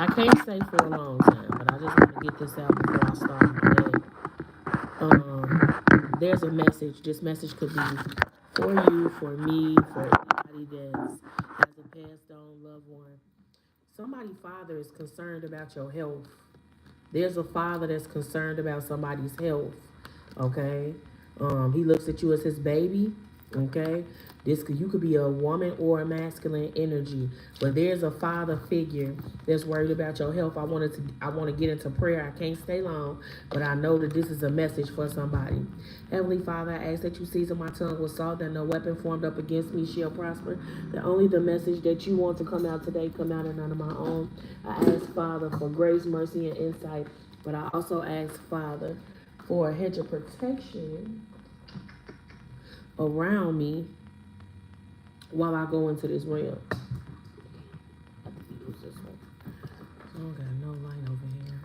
I can't stay for a long time, but I just want to get this out before I start my day. There's a message. This message could be for you, for me, for anybody that has a passed on loved one. Somebody father is concerned about your health. There's a father that's concerned about somebody's health. Okay, he looks at you as his baby. Okay, you could be a woman or a masculine energy, but there's a father figure that's worried about your health. I want to get into prayer. I can't stay long, but I know that this is a message for somebody. Heavenly Father, I ask that you season my tongue with salt, that no weapon formed up against me shall prosper. That only the message that you want to come out today come out and none of my own. I ask Father for grace, mercy, and insight, but I also ask Father for a hedge of protection around me while I go into this realm. I have to use this one. I don't got no light over here.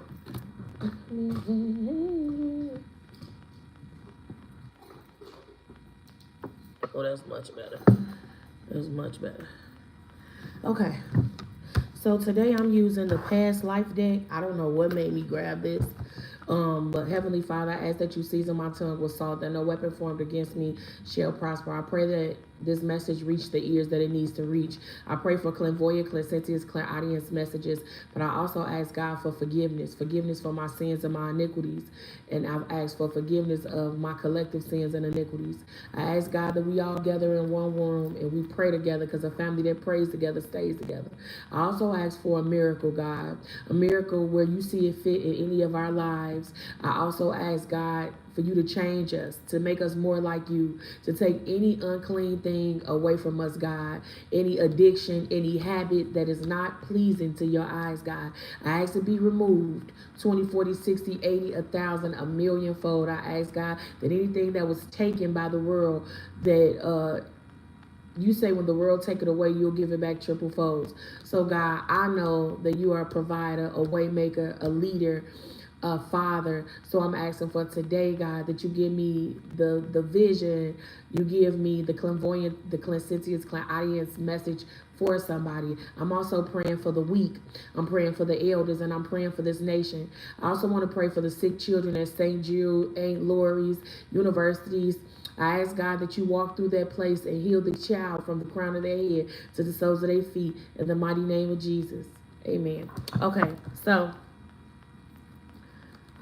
Oh, that's much better. That's much better. Okay. So today I'm using the past life deck. I don't know what made me grab this. But Heavenly Father, I ask that you season my tongue with salt, that no weapon formed against me shall prosper. I pray that this message reach the ears that it needs to reach. I pray for clairvoyant, clairsentience, clairaudience messages, but I also ask God for forgiveness for my sins and my iniquities. And I've asked for forgiveness of my collective sins and iniquities. I ask God that we all gather in one room and we pray together, because a family that prays together stays together. I also ask for a miracle, God, a miracle where you see it fit in any of our lives. I also ask God for you to change us, to make us more like you, to take any unclean thing away from us, God, any addiction, any habit that is not pleasing to your eyes, God. I ask to be removed 20, 40, 60, 80, 1,000, a million fold. I ask, God, that anything that was taken by the world, that you say when the world take it away, you'll give it back triple folds. So God, I know that you are a provider, a way maker, a leader, a father. So I'm asking for today, God, that you give me the vision, you give me the clairvoyant, the clairsentience, clairaudience message for somebody. I'm also praying for the weak. I'm praying for the elders, and I'm praying for this nation. I also want to pray for the sick children at St. Jude, Aunt Lori's, universities. I ask God that you walk through that place and heal the child from the crown of their head to the soles of their feet in the mighty name of Jesus. Amen. Okay, so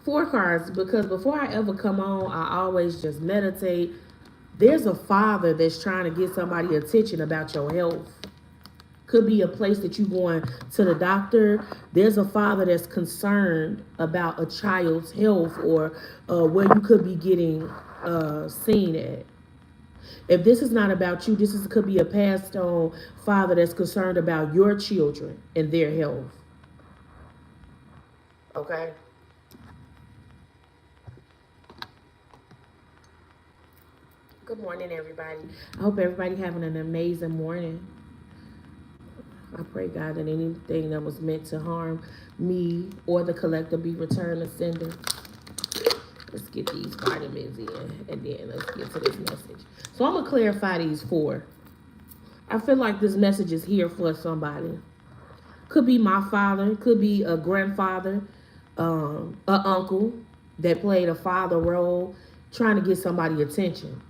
4 cards, because before I ever come on, I always just meditate. There's a father that's trying to get somebody attention about your health. Could be a place that you're going to the doctor. There's a father that's concerned about a child's health, or where you could be getting seen at. If this is not about you, could be a passed on father that's concerned about your children and their health. Okay. Good morning, everybody. I hope everybody having an amazing morning. I pray, God, that anything that was meant to harm me or the collector be returned to sender. Let's get these vitamins in, and then let's get to this message. So I'm gonna clarify these 4. I feel like this message is here for somebody. Could be my father, could be a grandfather, a uncle that played a father role trying to get somebody attention.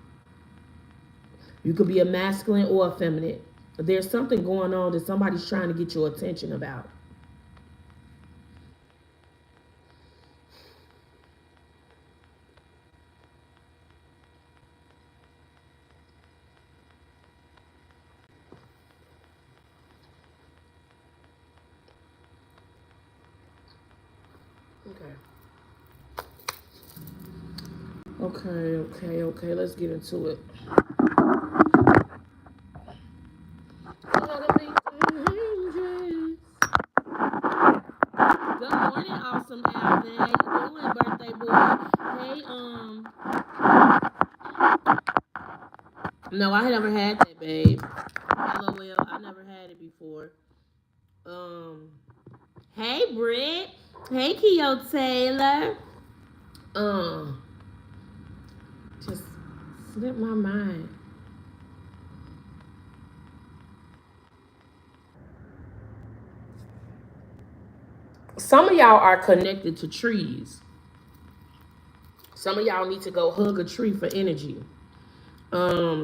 You could be a masculine or a feminine. There's something going on that somebody's trying to get your attention about. Okay. Okay. Let's get into it. Good morning, awesome Alvin. How you doing, birthday boy? Hey, no, I never had that, babe. LOL, I never had it before. Um, hey, Britt. Hey, Keo Taylor. Um, just slipped my mind. Some of y'all are connected to trees. Some of y'all need to go hug a tree for energy.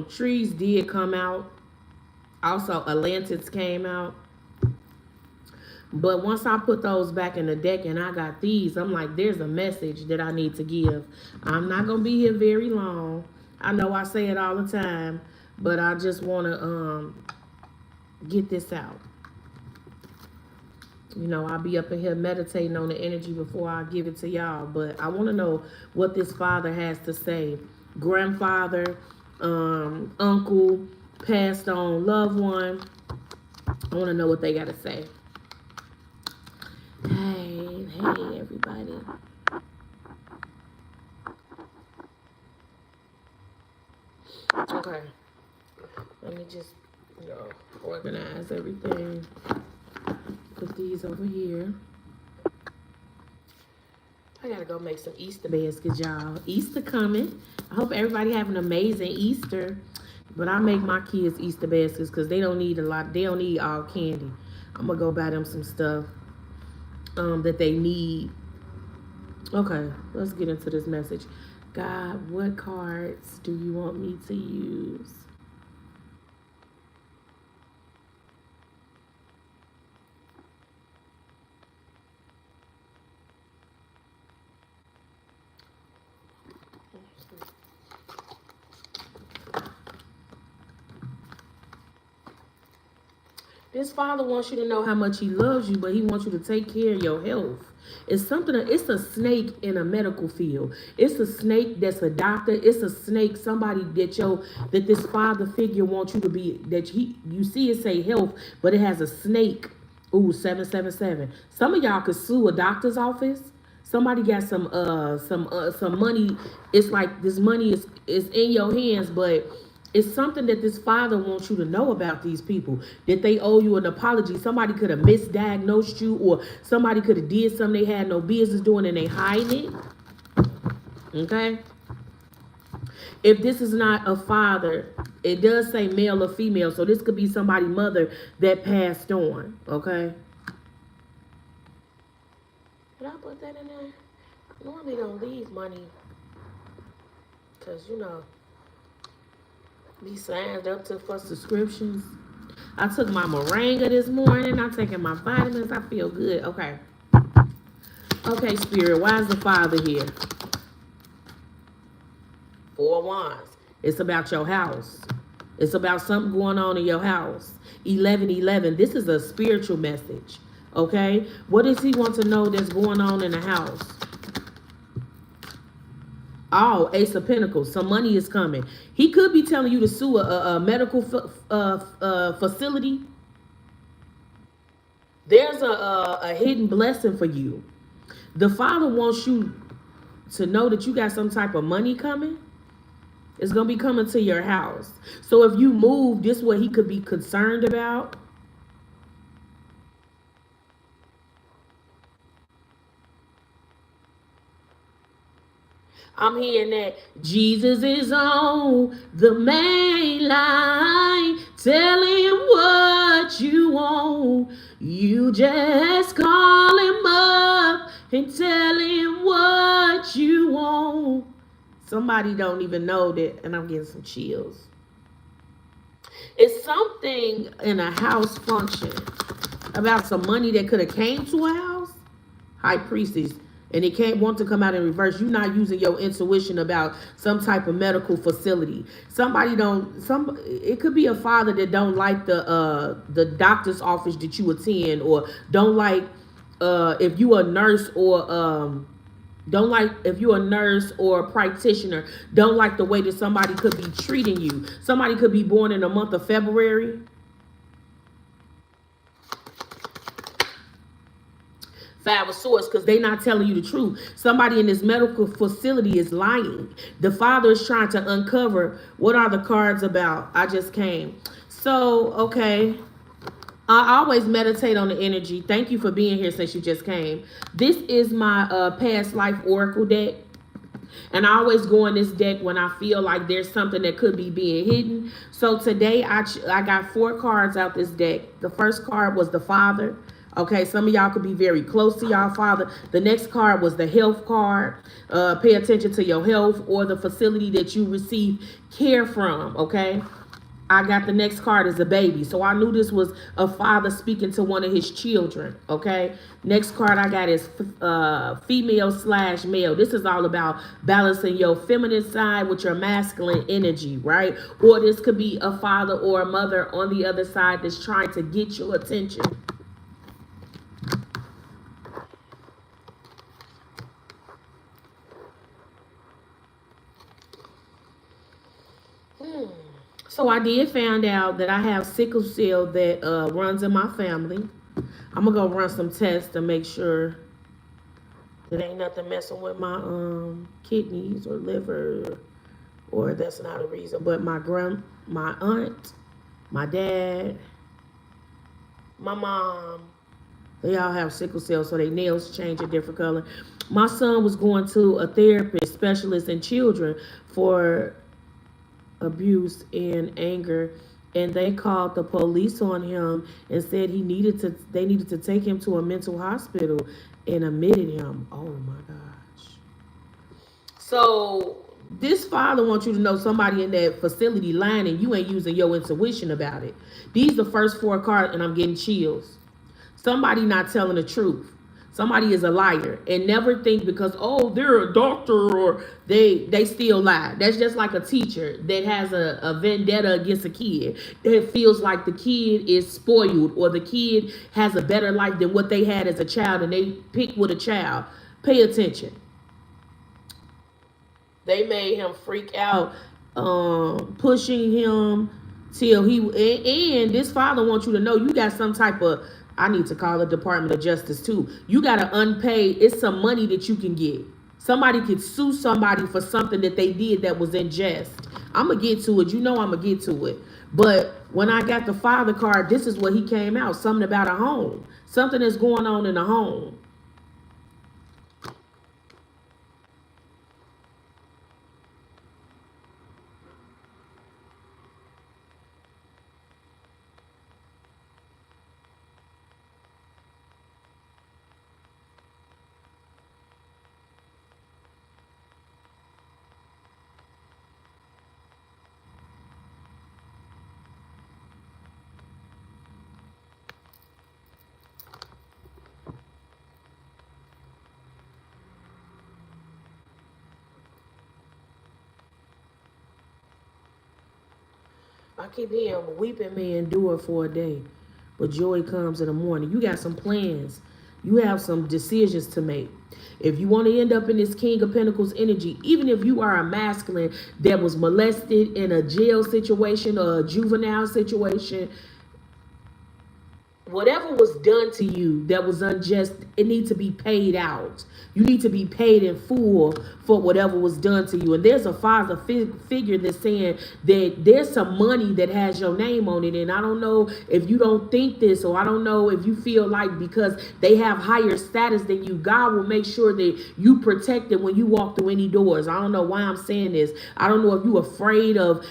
Trees did come out. Also, Atlantis came out. But once I put those back in the deck and I got these, I'm like, there's a message that I need to give. I'm not going to be here very long. I know I say it all the time, but I just want to get this out. You know, I'll be up in here meditating on the energy before I give it to y'all. But I want to know what this father has to say. Grandfather, uncle, passed on loved one. I want to know what they got to say. Hey, everybody. Okay. Let me just, organize everything. Put these over here. I gotta go make some Easter baskets, y'all. Easter coming. I hope everybody have an amazing Easter. But I make my kids Easter baskets because they don't need a lot. They don't need all candy. I'm gonna go buy them some stuff that they need. Okay, let's get into this message. God, what cards do you want me to use? This father wants you to know how much he loves you, but he wants you to take care of your health. It's something, it's a snake in a medical field. It's a snake that's a doctor. It's a snake, somebody that this father figure wants you to be, you see it say health, but it has a snake. Ooh, 777. Some of y'all could sue a doctor's office. Somebody got some money. It's like this money is in your hands, but it's something that this father wants you to know about these people, that they owe you an apology. Somebody could have misdiagnosed you, or somebody could have did something they had no business doing and they hiding it. Okay? If this is not a father, it does say male or female, so this could be somebody's mother that passed on. Okay? Did I put that in there? I normally don't leave money because, be signed up for subscriptions. I took my moringa this morning. I'm taking my vitamins. I feel good. Okay. Okay, Spirit. Why is the Father here? 4 of Wands. It's about your house. It's about something going on in your house. 1111. This is a spiritual message. Okay? What does he want to know that's going on in the house? Oh, Ace of Pentacles. Some money is coming. He could be telling you to sue a medical facility. There's a hidden blessing for you. The Father wants you to know that you got some type of money coming. It's going to be coming to your house. So if you move, this is what he could be concerned about. I'm hearing that Jesus is on the main line. Tell him what you want. You just call him up and tell him what you want. Somebody don't even know that, and I'm getting some chills. It's something in a house function about some money that could have came to a house. High priestess. And it can't want to come out in reverse. You're not using your intuition about some type of medical facility. It could be a father that don't like the doctor's office that you attend, or don't like if you a nurse or don't like if you're a nurse or a practitioner, don't like the way that somebody could be treating you. Somebody could be born in the month of February. Five of Swords, because they're not telling you the truth. Somebody in this medical facility is lying. The Father is trying to uncover what are the cards about. I just came. So, okay. I always meditate on the energy. Thank you for being here since you just came. This is my past life oracle deck. And I always go in this deck when I feel like there's something that could be being hidden. So today I got 4 cards out this deck. The first card was the Father. Okay, some of y'all could be very close to y'all father. The next card was the health card. Pay attention to your health or the facility that you receive care from, okay? I got the next card as a baby. So I knew this was a father speaking to one of his children, okay? Next card I got is female slash male. This is all about balancing your feminine side with your masculine energy, right? Or this could be a father or a mother on the other side that's trying to get your attention. So I did find out that I have sickle cell that runs in my family. I'm gonna go run some tests to make sure that ain't nothing messing with my kidneys or liver, or that's not a reason. But my aunt, my dad, my mom, they all have sickle cell, so their nails change a different color. My son was going to a therapist specialist in children for abuse and anger, and they called the police on him and said they needed to take him to a mental hospital and admitted him. Oh my gosh. So this father wants you to know somebody in that facility lying and you ain't using your intuition about it. These the first four cards and I'm getting chills. Somebody not telling the truth. Somebody is a liar, and never think because, oh, they're a doctor or they still lie. That's just like a teacher that has a vendetta against a kid that feels like the kid is spoiled or the kid has a better life than what they had as a child, and they pick with a child. Pay attention. They made him freak out, pushing him till and this father wants you to know you got some type of, I need to call the Department of Justice too. You got to unpaid, it's some money that you can get. Somebody could sue somebody for something that they did that was unjust. I'm going to get to it. You know I'm going to get to it. But when I got the father card, this is what he came out. Something about a home. Something that's going on in a home. I keep hearing weeping may endure for a day, but joy comes in the morning. You got some plans. You have some decisions to make. If you want to end up in this King of Pentacles energy, even if you are a masculine that was molested in a jail situation or a juvenile situation, whatever was done to you that was unjust, it needs to be paid out. You need to be paid in full for whatever was done to you. And there's a father figure that's saying that there's some money that has your name on it. And I don't know if you don't think this, or I don't know if you feel like because they have higher status than you, God will make sure that you protected when you walk through any doors. I don't know why I'm saying this. I don't know if you're afraid of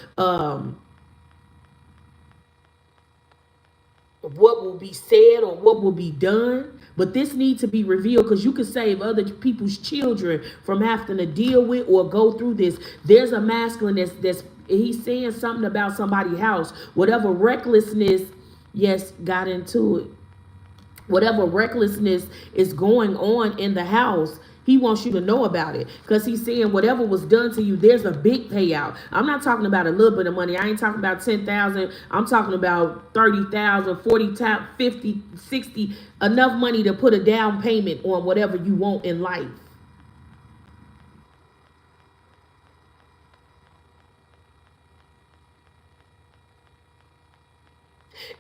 what will be said or what will be done, but this needs to be revealed because you can save other people's children from having to deal with or go through this. There's a masculine that's he's saying something about somebody's house, whatever recklessness, yes, got into it, whatever recklessness is going on in the house, he wants you to know about it because he's saying whatever was done to you, there's a big payout. I'm not talking about a little bit of money. I ain't talking about 10,000. I'm talking about 30,000, 40, 50, 60, enough money to put a down payment on whatever you want in life.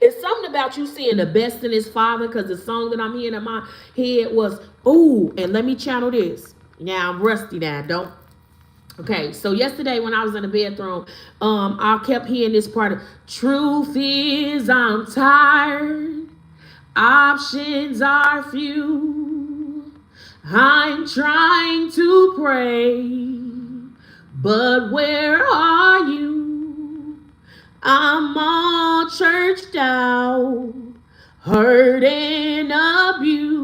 It's something about you seeing the best in his father, because the song that I'm hearing in my head was, ooh, and let me channel this. Now I'm rusty now, don't. Okay, so yesterday when I was in the bathroom, I kept hearing this part of, truth is I'm tired, options are few, I'm trying to pray, but where are you? I'm all churched out, hurt and abused.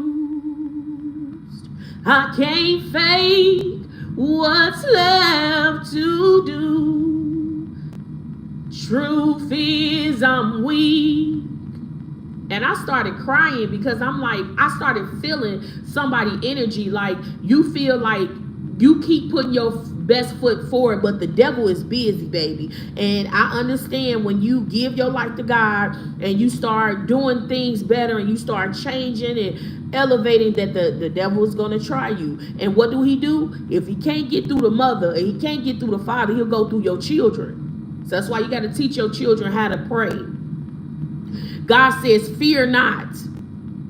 I can't fake what's left to do. Truth is I'm weak. And I started crying because I'm like, I started feeling somebody energy. Like, you feel like you keep putting your best foot forward, but the devil is busy, baby. And I understand when you give your life to God and you start doing things better and you start changing and elevating, that the devil is going to try you. And what do? If he can't get through the mother and he can't get through the father, he'll go through your children. So that's why you got to teach your children how to pray. God says, fear not.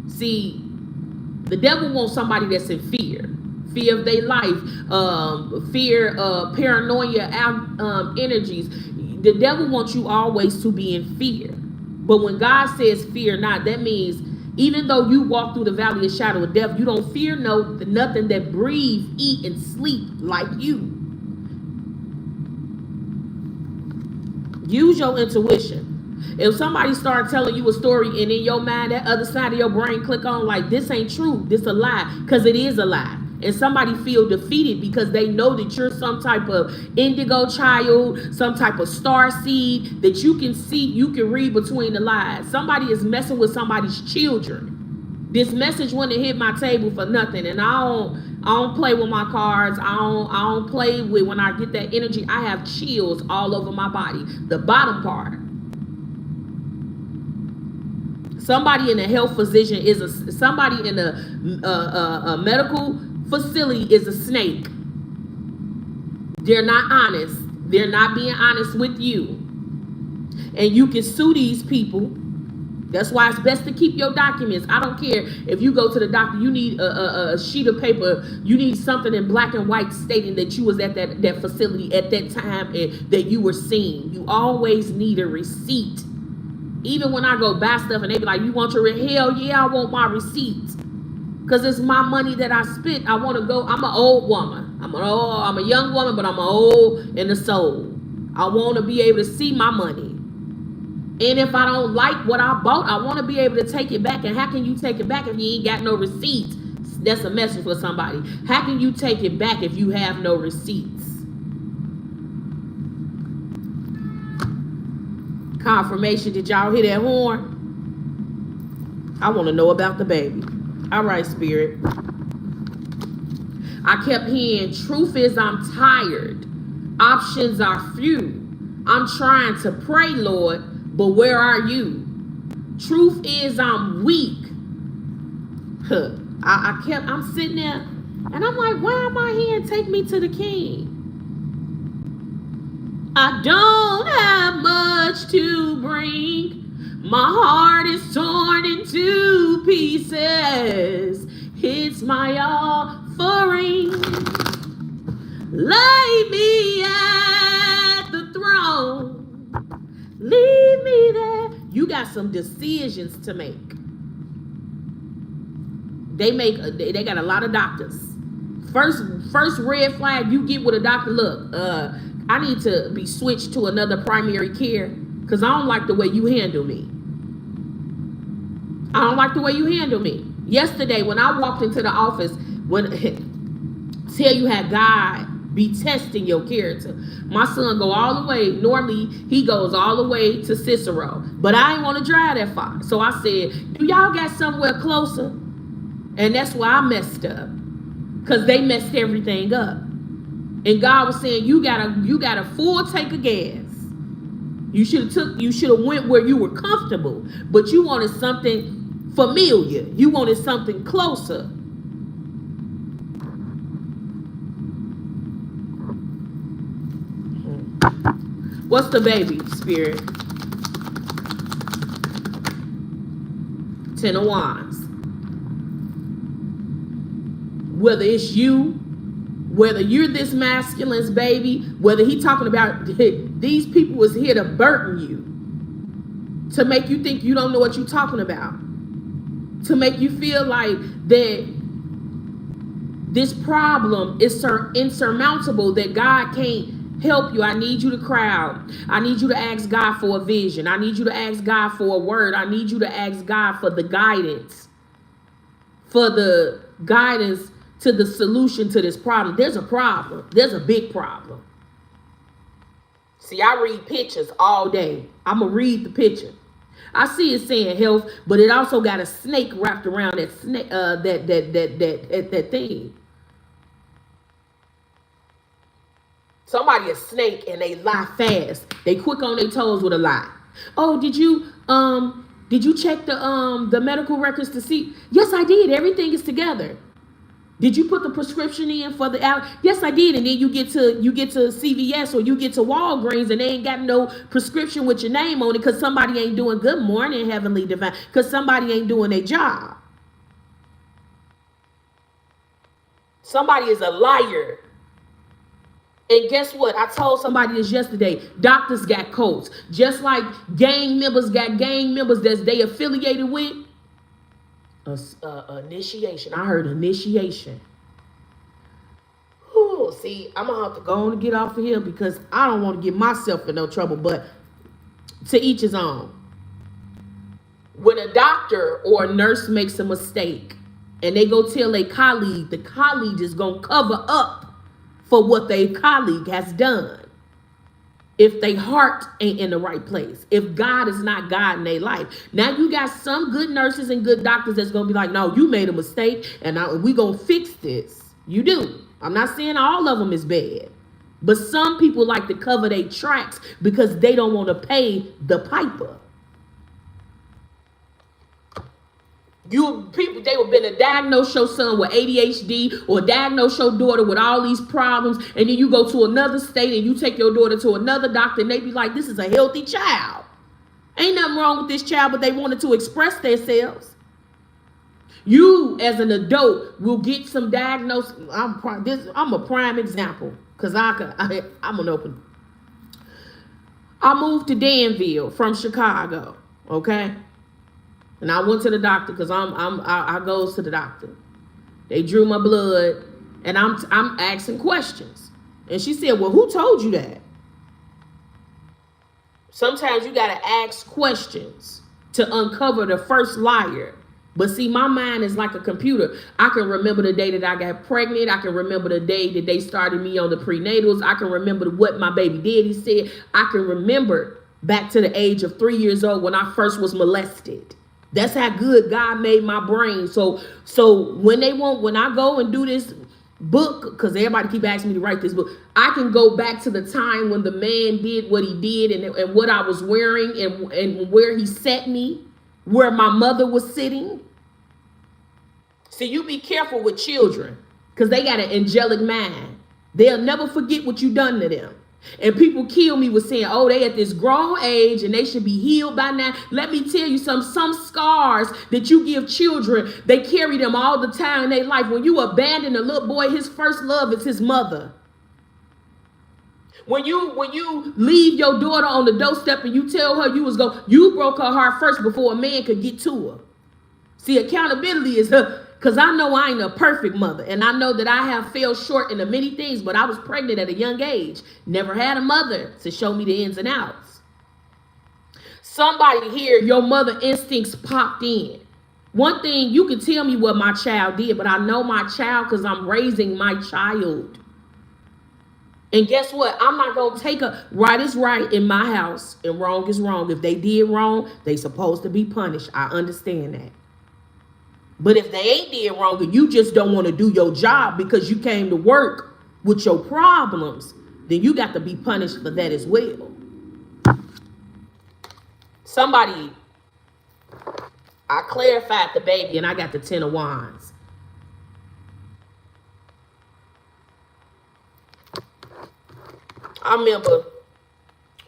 See, the devil wants somebody that's in fear. Fear of their life, fear, paranoia, energies. The devil wants you always to be in fear. But when God says fear not, that means even though you walk through the valley of shadow of death, you don't fear nothing that breathe, eat, and sleep like you. Use your intuition. If somebody start telling you a story and in your mind, that other side of your brain click on like, this ain't true, this a lie, because it is a lie. And somebody feel defeated because they know that you're some type of indigo child, some type of star seed that you can see, you can read between the lines. Somebody is messing with somebody's children. This message wouldn't hit my table for nothing. And I don't play with my cards. I don't play with, when I get that energy, I have chills all over my body. The bottom part. Somebody in a health physician somebody in a medical facility is a snake. They're not honest. They're not being honest with you. And you can sue these people. That's why it's best to keep your documents. I don't care if you go to the doctor, you need a sheet of paper, you need something in black and white stating that you was at that facility at that time and that you were seen. You always need a receipt. Even when I go buy stuff and they be like, you want your hell yeah, I want my receipts. Because it's my money that I spent. I want to go. I'm an old woman. I'm a young woman, but I'm old in the soul. I want to be able to see my money. And if I don't like what I bought, I want to be able to take it back. And how can you take it back if you ain't got no receipts? That's a message for somebody. How can you take it back if you have no receipts? Confirmation. Did y'all hear that horn? I want to know about the baby. All right, Spirit. I kept hearing, truth is I'm tired. Options are few. I'm trying to pray, Lord, but where are you? Truth is I'm weak. I'm sitting there and I'm like, why am I here? Take me to the King. I don't have much to bring. My heart is torn into pieces. It's my offering. Lay me at the throne. Leave me there. You got some decisions to make. They got a lot of doctors. First red flag you get with a doctor, look, I need to be switched to another primary care because I don't like the way you handle me. I don't like the way you handle me. Yesterday, when I walked into the office, tell you how God be testing your character. My son go all the way. Normally, he goes all the way to Cicero. But I ain't want to drive that far. So I said, do y'all got somewhere closer? And that's why I messed up. Because they messed everything up. And God was saying, you got a full tank of gas. You should have went where you were comfortable, but you wanted something familiar. You wanted something closer. What's the baby, Spirit? 10 of Wands. Whether it's you, whether you're this masculine's baby, whether he talking about these people was here to burden you, to make you think you don't know what you're talking about, to make you feel like that this problem is insurmountable, that God can't help you. I need you to cry out. I need you to ask God for a vision. I need you to ask God for a word. I need you to ask God for the guidance. For the guidance to the solution to this problem. There's a problem. There's a big problem. See, I read pictures all day. I'm going to read the picture. I see it saying health, but it also got a snake wrapped around that snake, that thing. Somebody a snake and they lie fast. They quick on their toes with a lie. Oh, did you check the medical records to see? Yes, I did. Everything is together. Did you put the prescription in for the out? Yes, I did. And then you get to CVS or you get to Walgreens and they ain't got no prescription with your name on it because somebody ain't doing good morning, Heavenly Divine, because somebody ain't doing their job. Somebody is a liar. And guess what? I told somebody this yesterday. Doctors got codes. Just like gang members got gang members that they affiliated with. Initiation. I heard initiation. Ooh, see, I'm going to have to go on and get off of here because I don't want to get myself in no trouble. But to each his own. When a doctor or a nurse makes a mistake and they go tell a colleague, the colleague is going to cover up for what their colleague has done. If their heart ain't in the right place, if God is not God in their life. Now you got some good nurses and good doctors that's going to be like, no, you made a mistake and we going to fix this. You do. I'm not saying all of them is bad. But some people like to cover their tracks because they don't want to pay the piper. They would been a diagnose your son with ADHD or diagnose your daughter with all these problems, and then you go to another state and you take your daughter to another doctor and they be like, this is a healthy child. Ain't nothing wrong with this child, but they wanted to express themselves. You as an adult will get some diagnosis. I'm a prime example because I'm an open. I moved to Danville from Chicago, okay? And I went to the doctor because I goes to the doctor. They drew my blood and I'm asking questions. And she said, well, who told you that? Sometimes you got to ask questions to uncover the first liar. But see, my mind is like a computer. I can remember the day that I got pregnant. I can remember the day that they started me on the prenatals. I can remember what my baby daddy said. I can remember back to the age of 3 years old when I first was molested. That's how good God made my brain. So when I go and do this book, because everybody keep asking me to write this book, I can go back to the time when the man did what he did and what I was wearing and where he set me, where my mother was sitting. See, you be careful with children because they got an angelic mind. They'll never forget what you done to them. And people kill me with saying, oh, they at this grown age and they should be healed by now. Let me tell you some scars that you give children, they carry them all the time in their life. When you abandon a little boy, his first love is his mother. When you leave your daughter on the doorstep and you tell her you broke her heart first before a man could get to her. See, accountability is her. Because I know I ain't a perfect mother. And I know that I have fell short in many things. But I was pregnant at a young age. Never had a mother to show me the ins and outs. Somebody here, your mother instincts popped in. One thing, you can tell me what my child did. But I know my child because I'm raising my child. And guess what? I'm not going to take right is right in my house and wrong is wrong. If they did wrong, they supposed to be punished. I understand that. But if they ain't did wrong and you just don't want to do your job because you came to work with your problems, then you got to be punished for that as well. Somebody, I clarified the baby and I got the 10 of Wands. I remember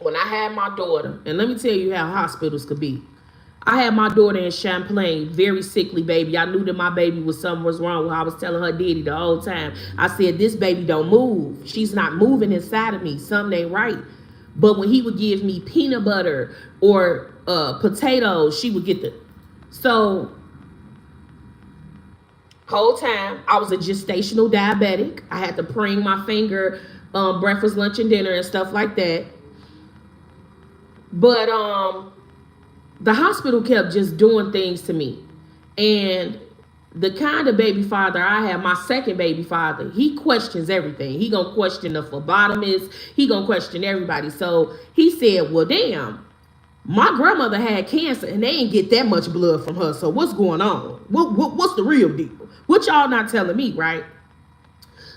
when I had my daughter, and let me tell you how hospitals could be. I had my daughter in Champlain, very sickly baby. I knew that my baby something was wrong. I was telling her daddy the whole time. I said, this baby don't move. She's not moving inside of me. Something ain't right. But when he would give me peanut butter or potatoes, she would get the. So, whole time, I was a gestational diabetic. I had to pring my finger breakfast, lunch, and dinner and stuff like that. But the hospital kept just doing things to me. And the kind of baby father I have, my second baby father, he questions everything. He gonna question the phlebotomist. He gonna question everybody. So he said, well, damn, my grandmother had cancer and they ain't get that much blood from her. So what's going on? What's the real deal? What y'all not telling me, right?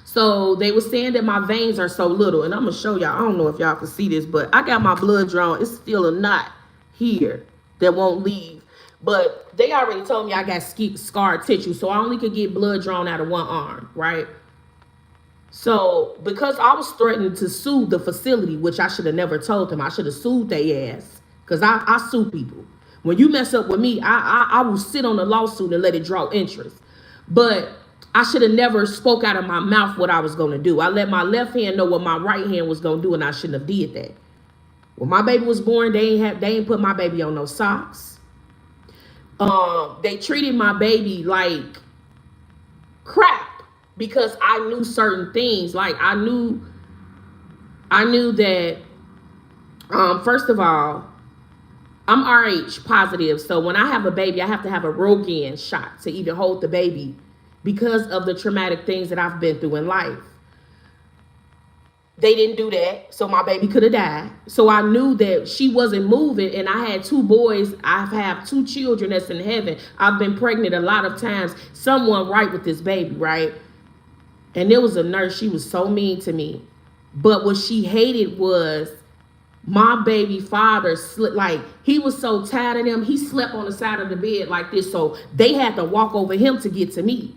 So they were saying that my veins are so little. And I'm going to show y'all. I don't know if y'all can see this, but I got my blood drawn. It's still a knot here that won't leave. But they already told me I got scar tissue. So I only could get blood drawn out of one arm, right? So because I was threatening to sue the facility, which I should have never told them. I should have sued their ass. Because I sue people. When you mess up with me, I will sit on the lawsuit and let it draw interest. But I should have never spoke out of my mouth what I was going to do. I let my left hand know what my right hand was going to do, and I shouldn't have did that. When my baby was born, they ain't put my baby on no socks. They treated my baby like crap because I knew certain things. Like I knew that, first of all, I'm RH positive. So when I have a baby, I have to have a Rogaine shot to even hold the baby because of the traumatic things that I've been through in life. They didn't do that, so my baby could have died. So I knew that she wasn't moving, and I had two boys. I have two children that's in heaven. I've been pregnant a lot of times. Someone right with this baby, right? And there was a nurse. She was so mean to me. But what she hated was my baby father, like, he was so tired of them. He slept on the side of the bed like this, so they had to walk over him to get to me.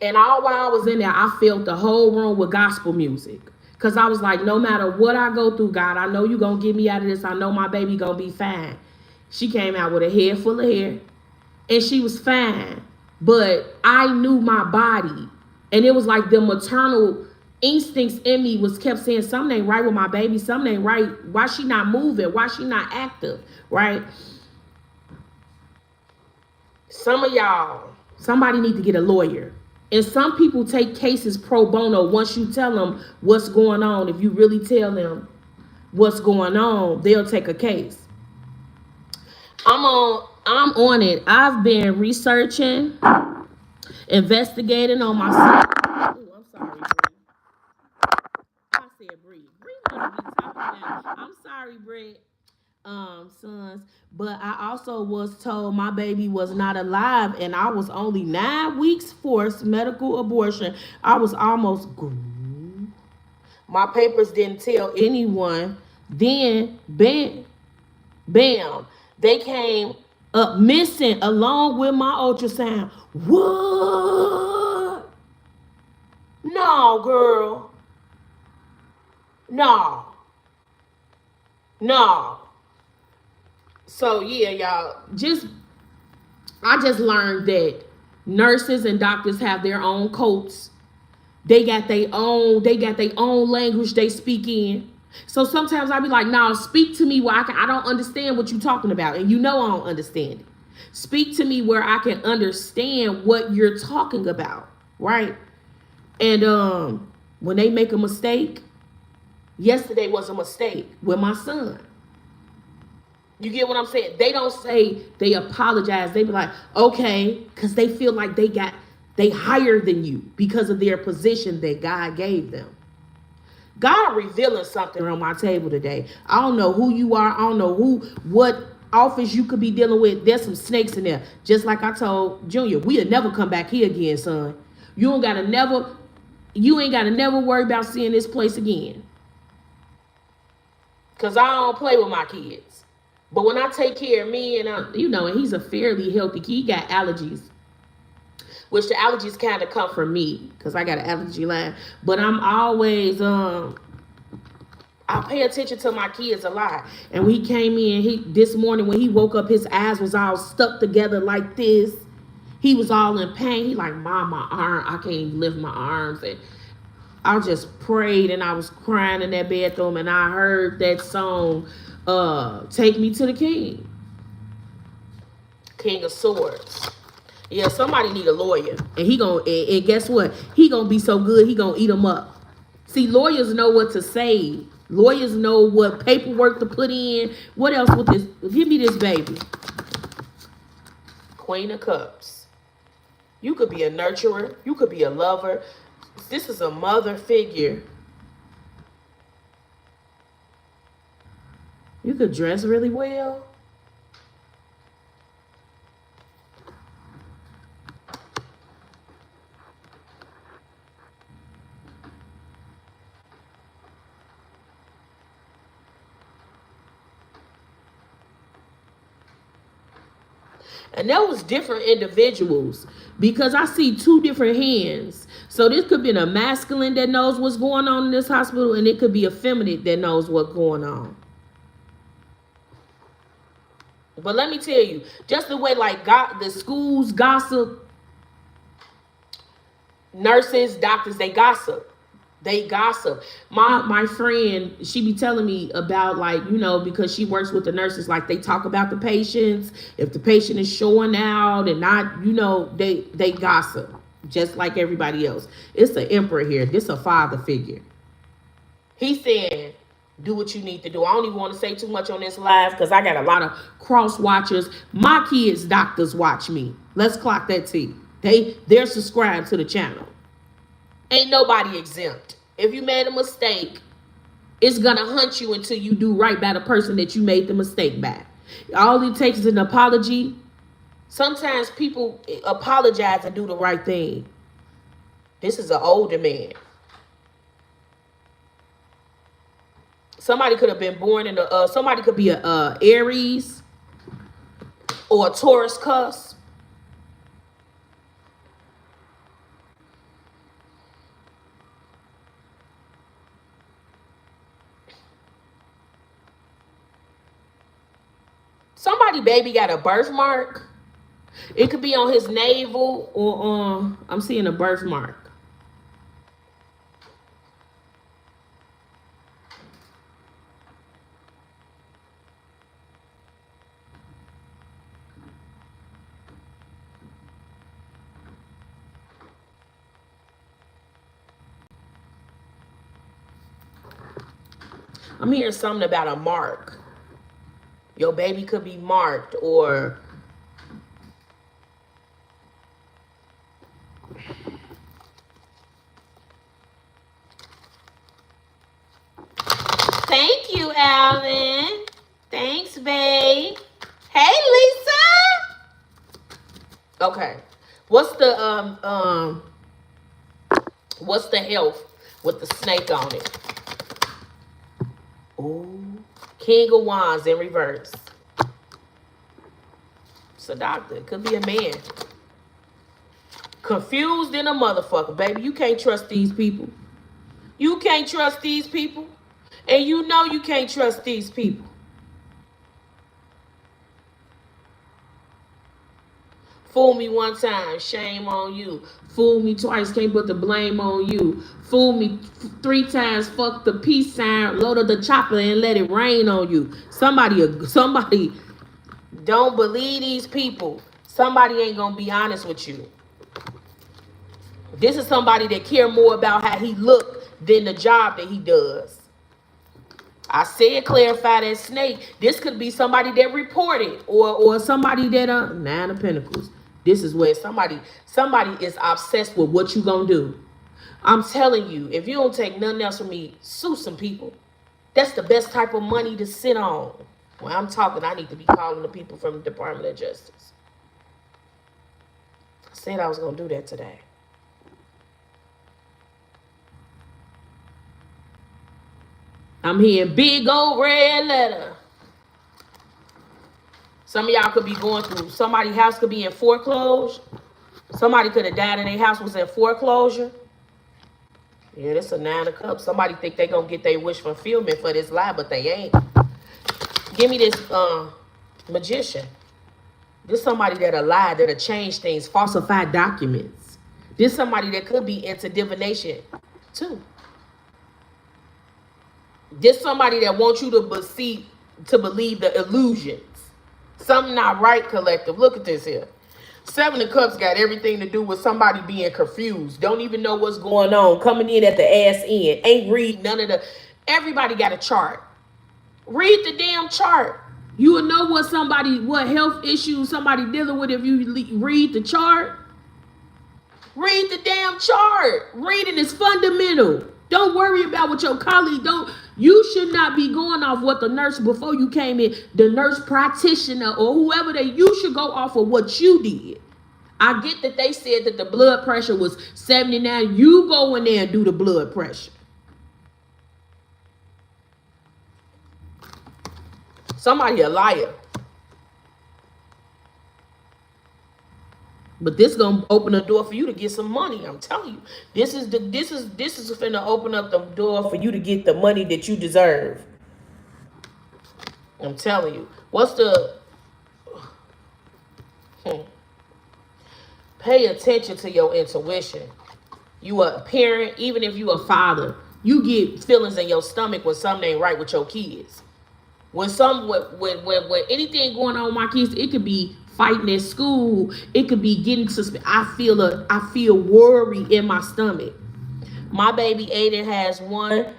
And all while I was in there, I filled the whole room with gospel music. Because I was like, no matter what I go through, God, I know you're going to get me out of this. I know my baby going to be fine. She came out with a head full of hair, and she was fine. But I knew my body. And it was like the maternal instincts in me was kept saying, something ain't right with my baby. Something ain't right. Why she not moving? Why she not active? Right? Some of y'all, somebody need to get a lawyer. And some people take cases pro bono. Once you tell them what's going on, if you really tell them what's going on, they'll take a case. I'm on it. I've been researching, investigating on myself. Ooh, I'm sorry, Bree. I said Bree. Bree wanna be talking now. I'm sorry, Bree. Sons, but I also was told my baby was not alive, and I was only 9 weeks forced medical abortion. I was almost my papers didn't tell anyone. Then bam, they came up missing along with my ultrasound. What? No, girl. No. So yeah, y'all, I just learned that nurses and doctors have their own codes. They got their own language they speak in. So sometimes I be like, nah, speak to me where I don't understand what you're talking about. And you know I don't understand it. Speak to me where I can understand what you're talking about, right? And when they make a mistake, yesterday was a mistake with my son. You get what I'm saying? They don't say they apologize. They be like, okay, because they feel like they higher than you because of their position that God gave them. God revealing something on my table today. I don't know who you are. I don't know what office you could be dealing with. There's some snakes in there. Just like I told Junior, we'll never come back here again, son. You ain't gotta never worry about seeing this place again. Because I don't play with my kids. But when I take care of me and and he's a fairly healthy kid, he got allergies, which the allergies kind of come from me because I got an allergy line. But I'm always, I pay attention to my kids a lot. And when he came in, this morning when he woke up, his eyes was all stuck together like this. He was all in pain. He like, Mom, my arm, I can't even lift my arms. And I just prayed and I was crying in that bathroom and I heard that song, Take Me to the King. King of Swords. Yeah, somebody need a lawyer. And and guess what? He gonna be so good, he gonna eat them up. See, lawyers know what to say. Lawyers know what paperwork to put in. What else with this? Give me this baby. Queen of Cups. You could be a nurturer. You could be a lover. This is a mother figure. You could dress really well. And that was different individuals because I see two different hands. So this could be a masculine that knows what's going on in this hospital, and it could be a feminine that knows what's going on. But let me tell you, just the way like the schools gossip, nurses, doctors, they gossip. They gossip. My friend, she be telling me about, like, you know, because she works with the nurses, like they talk about the patients. If the patient is showing out and not, you know, they gossip just like everybody else. It's the emperor here. This a father figure. He said, do what you need to do. I don't even want to say too much on this live because I got a lot of cross watchers. My kids' doctors watch me. Let's clock that T. They're subscribed to the channel. Ain't nobody exempt. If you made a mistake, it's going to hunt you until you do right by the person that you made the mistake by. All it takes is an apology. Sometimes people apologize and do the right thing. This is an older man. Somebody could have been born in somebody could be a Aries or a Taurus cusp. Somebody baby got a birthmark. It could be on his navel or on, I'm seeing a birthmark. I'm hearing something about a mark. Your baby could be marked, or thank you, Alvin. Thanks, babe. Hey, Lisa. Okay. What's the health with the snake on it? Ooh. King of Wands in reverse. It's a doctor. It could be a man. Confused in a motherfucker, baby. You can't trust these people. You can't trust these people. And you know you can't trust these people. Fool me one time, shame on you. Fool me twice, can't put the blame on you. Fool me 3 times, fuck the peace sign, load the chopper and let it rain on you. Somebody don't believe these people. Somebody ain't gonna be honest with you. This is somebody that care more about how he look than the job that he does. I said clarify that snake. This could be somebody that reported or somebody that 9 of Pentacles. This is where somebody is obsessed with what you gonna do. I'm telling you, if you don't take nothing else from me, sue some people. That's the best type of money to sit on. When I'm talking, I need to be calling the people from the Department of Justice. I said I was gonna do that today. I'm hearing big old red letter. Some of y'all could be going through, somebody's house could be in foreclosure. Somebody could have died and their house was in foreclosure. Yeah, that's a 9 of Cups. Somebody think they gonna get their wish fulfillment for this lie, but they ain't. Give me this Magician. This somebody that'll lie, that'll change things, falsify documents. This somebody that could be into divination too. This somebody that wants you to believe the illusions. Something not right, collective. Look at this here. Seven of Cups got everything to do with somebody being confused. Don't even know what's going on. Coming in at the ass end. Ain't read none of the... Everybody got a chart. Read the damn chart. You will know what health issues somebody dealing with if you read the chart. Read the damn chart. Reading is fundamental. Don't worry about what your colleague don't. You should not be going off what the nurse before you came in, the nurse practitioner or whoever you should go off of what you did. I get that they said that the blood pressure was 79. You go in there and do the blood pressure. Somebody a liar. But this gonna open the door for you to get some money. I'm telling you, this is finna open up the door for you to get the money that you deserve. I'm telling you. What's the? Pay attention to your intuition. You a parent, even if you a father, you get feelings in your stomach when something ain't right with your kids. When anything going on with my kids, it could be fighting at school. It could be getting suspended. I feel worry in my stomach. My baby Aiden has one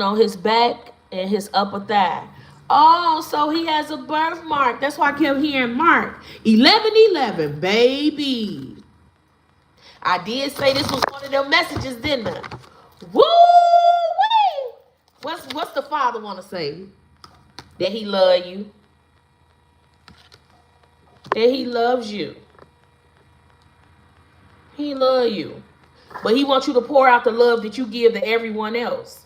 on his back and his upper thigh. Oh, so he has a birthmark. That's why I kept hearing Mark. 1111, baby. I did say this was one of them messages, didn't I? Woo-wee! What's the father want to say? That he love you. That he loves you. He love you. But he wants you to pour out the love that you give to everyone else.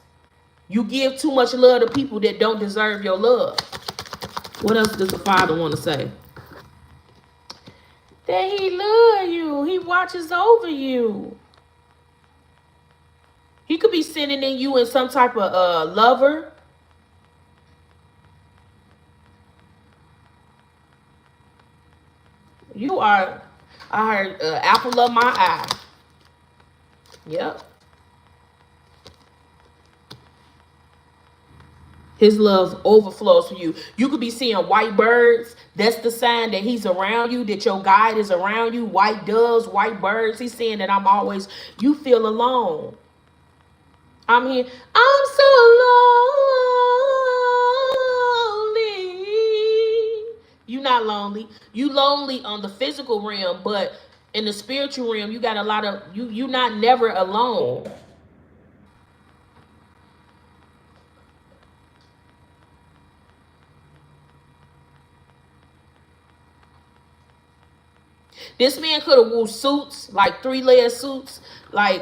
You give too much love to people that don't deserve your love. What else does the father want to say? That he love you. He watches over you. He could be sending in you in some type of lover. You are, I heard, apple of my eye. Yep. His love overflows for you. You could be seeing white birds. That's the sign that he's around you, that your guide is around you. White doves, white birds. He's saying that you feel alone. I'm here. I'm so lonely. You're not lonely. You lonely on the physical realm, but in the spiritual realm, you got a lot of, you're not never alone. This man could have worn suits, like 3-layer suits. Like,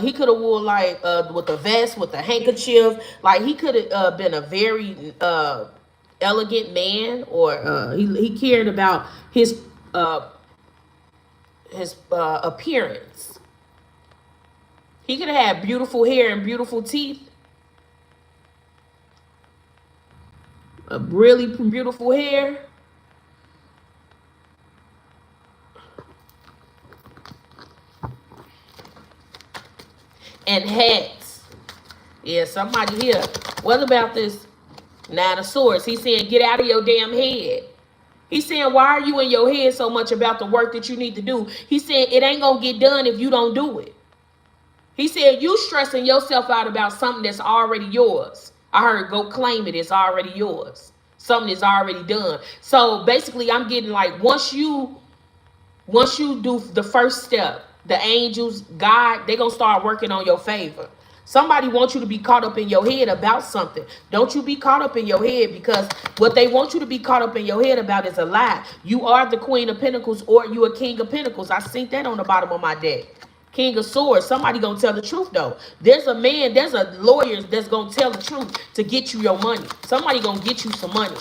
he could have worn, like, with a vest, with a handkerchief. Like, he could have been a very elegant man. Or he cared about his appearance. He could have had beautiful hair and beautiful teeth. Really beautiful hair. And hats. Yeah, somebody here. What about this 9 of Swords? He's saying, get out of your damn head. He's saying, why are you in your head so much about the work that you need to do? He's saying, it ain't going to get done if you don't do it. He said, you stressing yourself out about something that's already yours. I heard, go claim it. It's already yours. Something is already done. So basically, I'm getting like, once you do the first step, the angels, God, they're going to start working on your favor. Somebody wants you to be caught up in your head about something. Don't you be caught up in your head, because what they want you to be caught up in your head about is a lie. You are the Queen of Pentacles, or you a King of Pentacles. I seen that on the bottom of my deck. King of Swords. Somebody going to tell the truth, though. There's a lawyer that's going to tell the truth to get you your money. Somebody going to get you some money.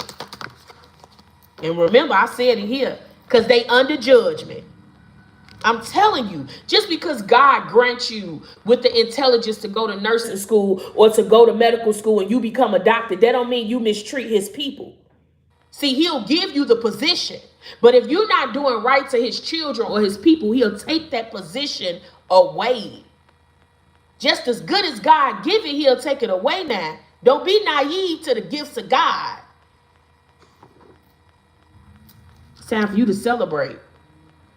And remember, I said it here, because they under judgment. I'm telling you, just because God grants you with the intelligence to go to nursing school or to go to medical school and you become a doctor, that don't mean you mistreat his people. See, he'll give you the position, but if you're not doing right to his children or his people, he'll take that position away. Just as good as God give it, he'll take it away now. Don't be naive to the gifts of God. time for you to celebrate.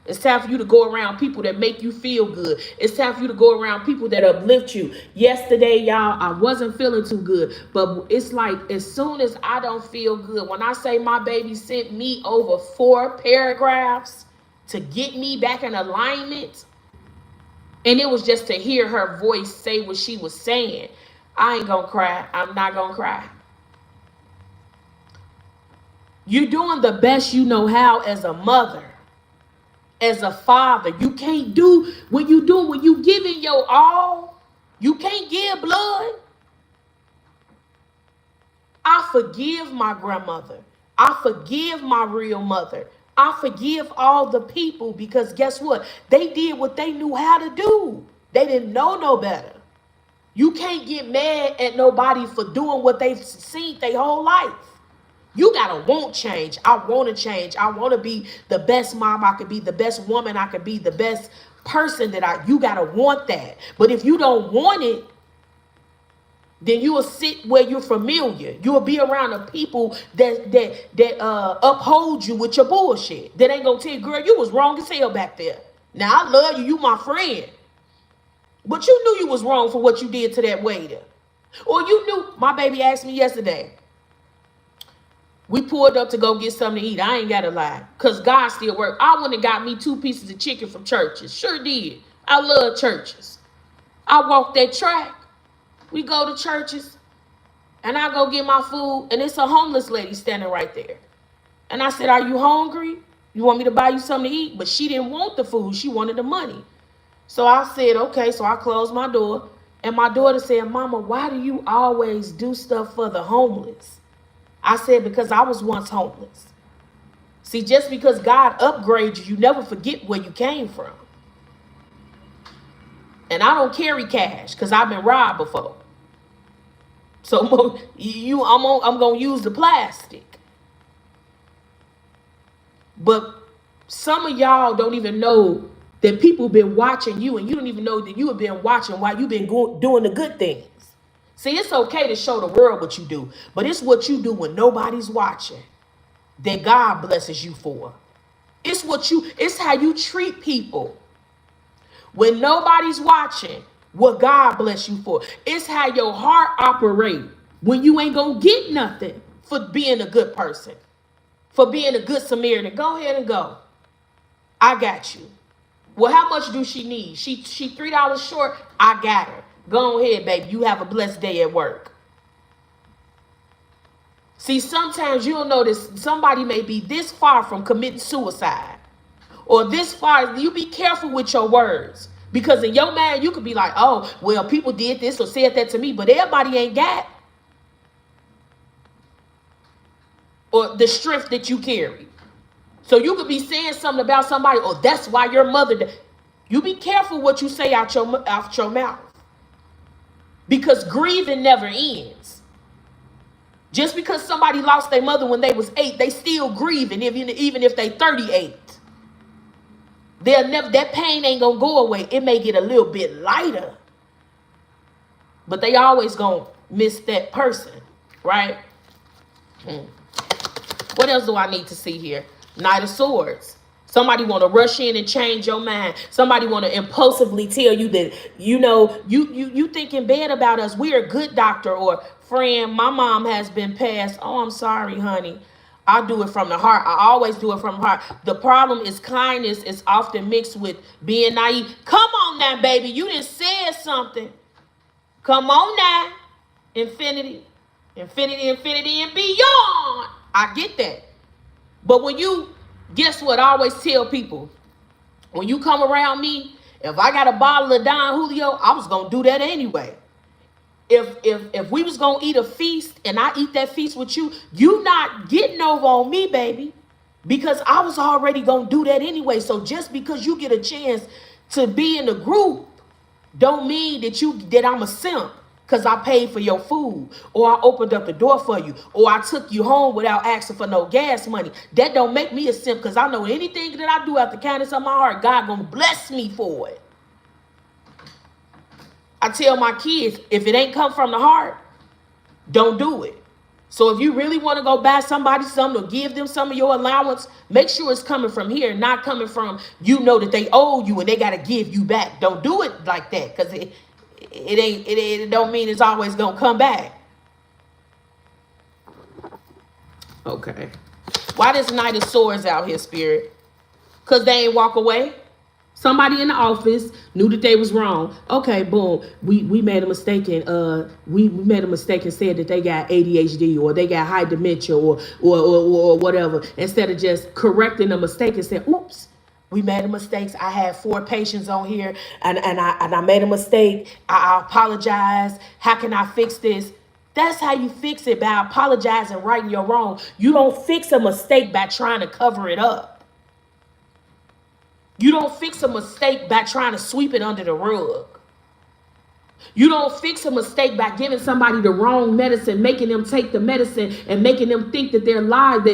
It's time for you to go around people that make you feel good. It's time for you to go around people that uplift you. Yesterday, y'all, I wasn't feeling too good. But it's like as soon as I don't feel good, when I say my baby sent me over 4 paragraphs to get me back in alignment, and it was just to hear her voice say what she was saying. I ain't gonna cry. I'm not gonna cry. You're doing the best you know how as a mother. As a father, you can't do when you giving your all, you can't give blood. I forgive my grandmother. I forgive my real mother. I forgive all the people because guess what? They did what they knew how to do. They didn't know no better. You can't get mad at nobody for doing what they've seen their whole life. You gotta want change. I want to change. I want to be the best mom I could be, the best woman I could be, the best person you gotta want that. But if you don't want it, then you will sit where you're familiar. You will be around the people that uphold you with your bullshit. That ain't gonna tell you, girl, you was wrong as hell back there. Now I love you, you my friend. But you knew you was wrong for what you did to that waiter. Or you knew, my baby asked me yesterday. We pulled up to go get something to eat. I ain't gotta lie. Because God still works. I went and got me 2 pieces of chicken from churches. Sure did. I love churches. I walk that track. We go to churches. And I go get my food. And it's a homeless lady standing right there. And I said, are you hungry? You want me to buy you something to eat? But she didn't want the food. She wanted the money. So I said, okay. So I closed my door. And my daughter said, Mama, why do you always do stuff for the homeless? I said, because I was once homeless. See, just because God upgrades you, you never forget where you came from. And I don't carry cash because I've been robbed before. So I'm going to use the plastic. But some of y'all don't even know that people been watching you, and you don't even know that you have been watching while you've been doing the good things. See, it's okay to show the world what you do, but it's what you do when nobody's watching that God blesses you for. It's how you treat people when nobody's watching what God bless you for. It's how your heart operates when you ain't gonna get nothing for being a good person, for being a good Samaritan. Go ahead and go. I got you. Well, how much do she need? She $3 short. I got her. Go ahead, baby. You have a blessed day at work. See, sometimes you'll notice somebody may be this far from committing suicide or this far. You be careful with your words because in your mind, you could be like, oh, well, people did this or said that to me, but everybody ain't got or the strength that you carry. So you could be saying something about somebody, oh, that's why your mother. You be careful what you say out your mouth. Because grieving never ends. Just because somebody lost their mother when they was 8, they still grieving, even if they 38. That pain ain't gonna go away. It may get a little bit lighter, but they always gonna miss that person, right? What else do I need to see here? Knight of Swords. Somebody want to rush in and change your mind. Somebody want to impulsively tell you that, you thinking bad about us. We're a good doctor or friend. My mom has been passed. Oh, I'm sorry, honey. I do it from the heart. I always do it from the heart. The problem is kindness is often mixed with being naive. Come on now, baby. You done said something. Come on now. Infinity, and beyond. I get that. But when you... Guess what? I always tell people, when you come around me, if I got a bottle of Don Julio, I was going to do that anyway. If we was going to eat a feast and I eat that feast with you, you not getting over on me, baby, because I was already going to do that anyway. So just because you get a chance to be in the group don't mean that I'm a simp. Because I paid for your food, or I opened up the door for you, or I took you home without asking for no gas money. That don't make me a simp, because I know anything that I do out the kindness of my heart, God gonna bless me for it. I tell my kids, if it ain't come from the heart, don't do it. So if you really want to go buy somebody something or give them some of your allowance, make sure it's coming from here, not coming from, you know, that they owe you and they got to give you back. Don't do it like that, because it don't mean it's always going to come back. Okay. Why this Knight of Swords out here, Spirit? Because they ain't walk away. Somebody in the office knew that they was wrong. Okay, boom. We made a mistake and we made a mistake and said that they got ADHD or they got high dementia or whatever. Instead of just correcting the mistake and saying, oops, we made a mistake. I had 4 patients on here and I made a mistake. I apologize. How can I fix this? That's how you fix it, by apologizing, righting your wrong. You don't fix a mistake by trying to cover it up. You don't fix a mistake by trying to sweep it under the rug. You don't fix a mistake by giving somebody the wrong medicine, making them take the medicine and making them think that they're live.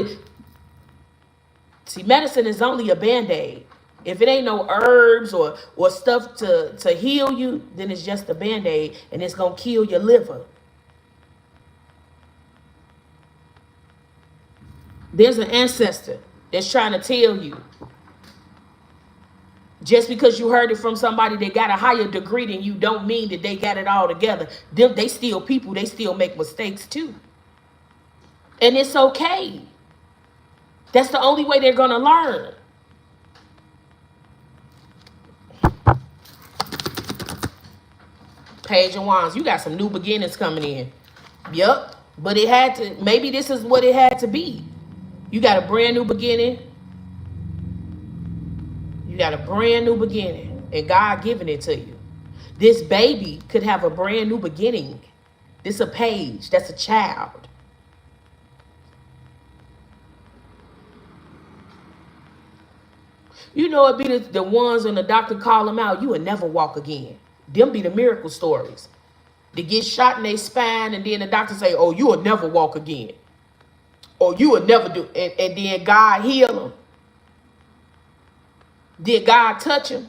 See, medicine is only a Band-Aid. If it ain't no herbs or stuff to heal you, then it's just a Band-Aid and it's going to kill your liver. There's an ancestor that's trying to tell you, just because you heard it from somebody that got a higher degree than you, don't mean that they got it all together. They still people. They still make mistakes too. And it's okay. That's the only way they're going to learn. Page of Wands. You got some new beginnings coming in. Yep. But it had to, maybe this is what it had to be. You got a brand new beginning. You got a brand new beginning, and God giving it to you. This baby could have a brand new beginning. This a page. That's a child. You know, it be the ones when the doctor call them out, you will never walk again. Them be the miracle stories. They get shot in their spine, and then the doctor say, oh, you will never walk again. Or you will never do. And then God heal them. Did God touch them?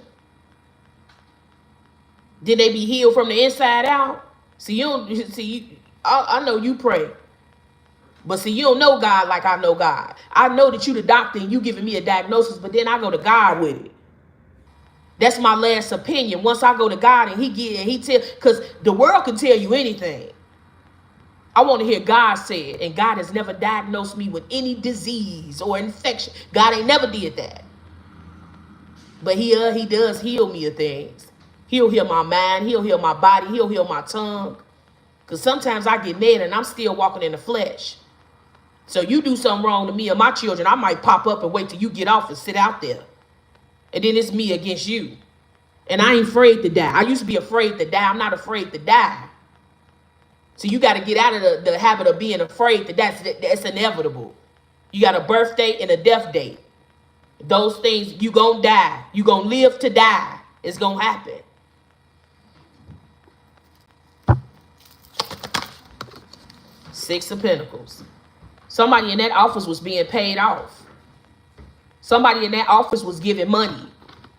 Did they be healed from the inside out? See, you don't see. I know you pray, but see, you don't know God like I know God. I know that you the doctor and you giving me a diagnosis, but then I go to God with it. That's my last opinion. Once I go to God and he tell, because the world can tell you anything. I want to hear God say it, and God has never diagnosed me with any disease or infection. God ain't never did that. But he does heal me of things. He'll heal my mind. He'll heal my body. He'll heal my tongue. Because sometimes I get mad and I'm still walking in the flesh. So you do something wrong to me or my children, I might pop up and wait till you get off and sit out there. And then it's me against you. And I ain't afraid to die. I used to be afraid to die. I'm not afraid to die. So you got to get out of the habit of being afraid that that's inevitable. You got a birth date and a death date. Those things, you gonna die. You gonna live to die. It's gonna happen. Six of Pentacles. Somebody in that office was being paid off. Somebody in that office was giving money.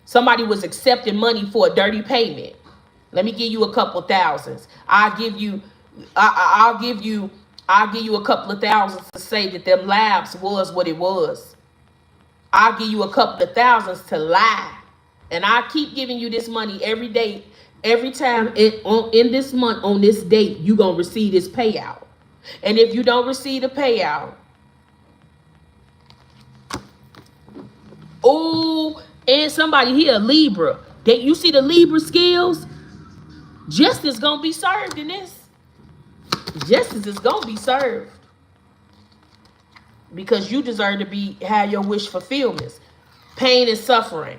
Somebody was accepting money for a dirty payment. Let me give you a couple thousands. I'll give you a couple of thousands to say that them labs was what it was. I'll give you a couple of thousands to lie. And I keep giving you this money every day. Every time in this month, on this date, you're going to receive this payout. And if you don't receive the payout, oh, and somebody here, Libra, you see the Libra skills? Justice going to be served in this. Justice is going to be served. Because you deserve to have your wish fulfillments. Pain and suffering.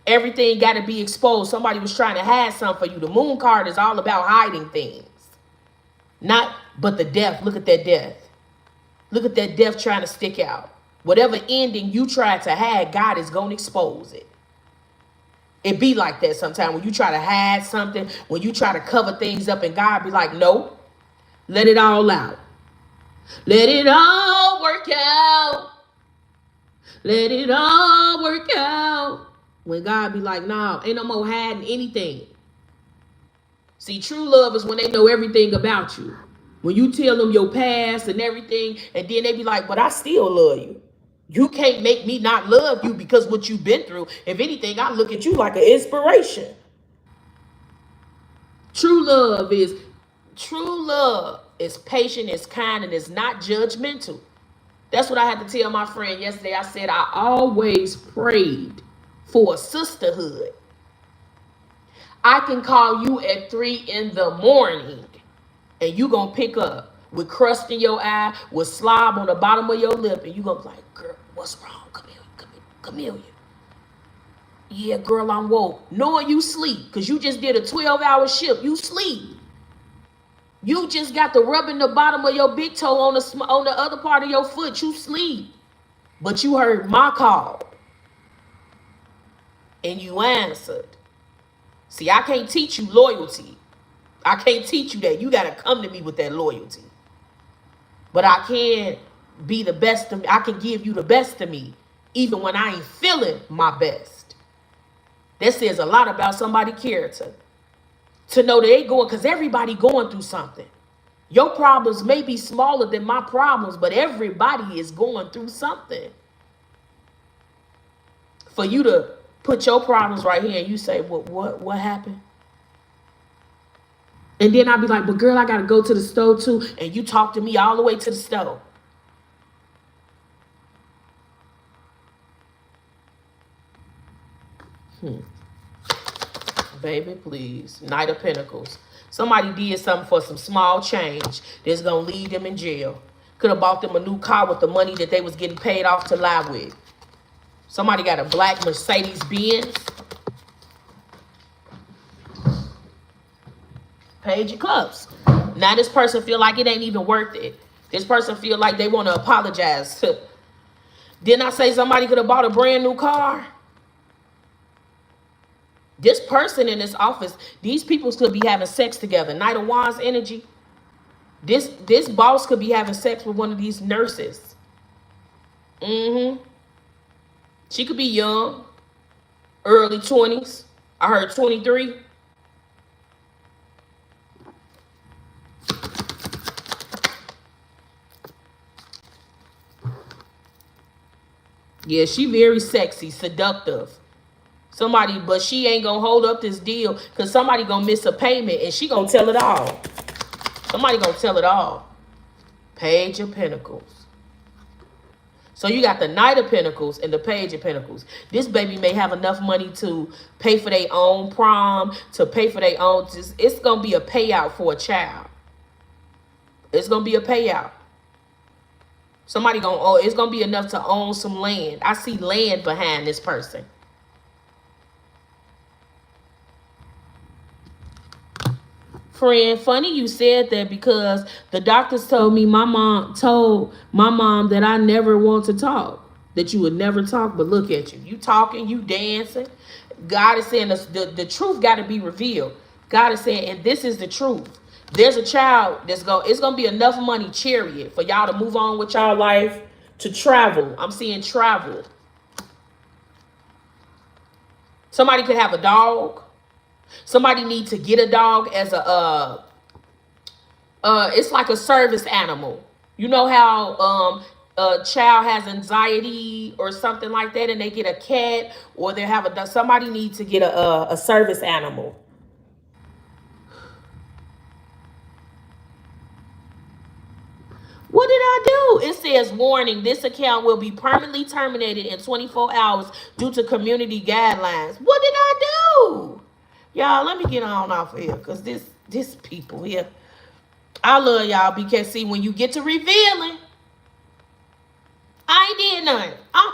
Everything got to be exposed. Somebody was trying to hide something for you. The moon card is all about hiding things. But the death. Look at that death. Look at that death trying to stick out. Whatever ending you try to hide, God is going to expose it. It be like that sometimes when you try to hide something, when you try to cover things up, and God be like, no, let it all out. Let it all work out. Let it all work out. When God be like, nah, ain't no more hiding anything. See, true love is when they know everything about you. When you tell them your past and everything, and then they be like, but I still love you. You can't make me not love you because what you've been through. If anything, I look at you like an inspiration. True love is patient, it's kind, and it's not judgmental. That's what I had to tell my friend yesterday. I said I always prayed for a sisterhood. I can call you at 3 in the morning and you gonna pick up with crust in your eye, with slob on the bottom of your lip, and you gonna be like, girl, what's wrong? Camillia. Yeah, girl, I'm woke. Knowing you sleep, because you just did a 12-hour shift. You sleep. You just got the rubbing the bottom of your big toe on the other part of your foot. You sleep. But you heard my call. And you answered. See, I can't teach you loyalty. I can't teach you that. You got to come to me with that loyalty. But I can be the best of me. I can give you the best of me, even when I ain't feeling my best. That says a lot about somebody's character. To know that they going, because everybody going through something. Your problems may be smaller than my problems, but everybody is going through something. For you to put your problems right here and you say, what happened? And then I'll be like, but girl, I got to go to the store too. And you talk to me all the way to the store. Baby, please. Knight of Pentacles. Somebody did something for some small change that's going to leave them in jail. Could have bought them a new car with the money that they was getting paid off to lie with. Somebody got a black Mercedes Benz. Page of Cups. Now this person feel like it ain't even worth it. This person feel like they want to apologize. Didn't I say somebody could have bought a brand new car? This person in this office, these people could be having sex together. Knight of Wands energy. This boss could be having sex with one of these nurses. She could be young, early 20s. I heard 23. Yeah, she very sexy, seductive. Somebody, but she ain't gonna hold up this deal because somebody gonna miss a payment and she gonna tell it all. Somebody gonna tell it all. Page of Pentacles. So you got the Knight of Pentacles and the Page of Pentacles. This baby may have enough money to pay for their own prom, to pay for their own. It's gonna be a payout for a child. It's gonna be a payout. Somebody gonna own. It's gonna be enough to own some land. I see land behind this person. Friend, funny you said that because the doctors told my mom that I never want to talk, that you would never talk, but look at you. You talking, you dancing. God is saying the truth got to be revealed. God is saying, and this is the truth. There's a child it's going to be enough money, chariot, for y'all to move on with y'all life, to travel. I'm seeing travel. Somebody could have a dog. Somebody need to get a dog as a it's like a service animal. You know how a child has anxiety or something like that and they get a cat, or they have somebody needs to get a service animal. What did I do? It says, warning, this account will be permanently terminated in 24 hours due to community guidelines. What did I do? Y'all, let me get on off of here because this people here. I love y'all because see, when you get to revealing, I ain't did nothing. I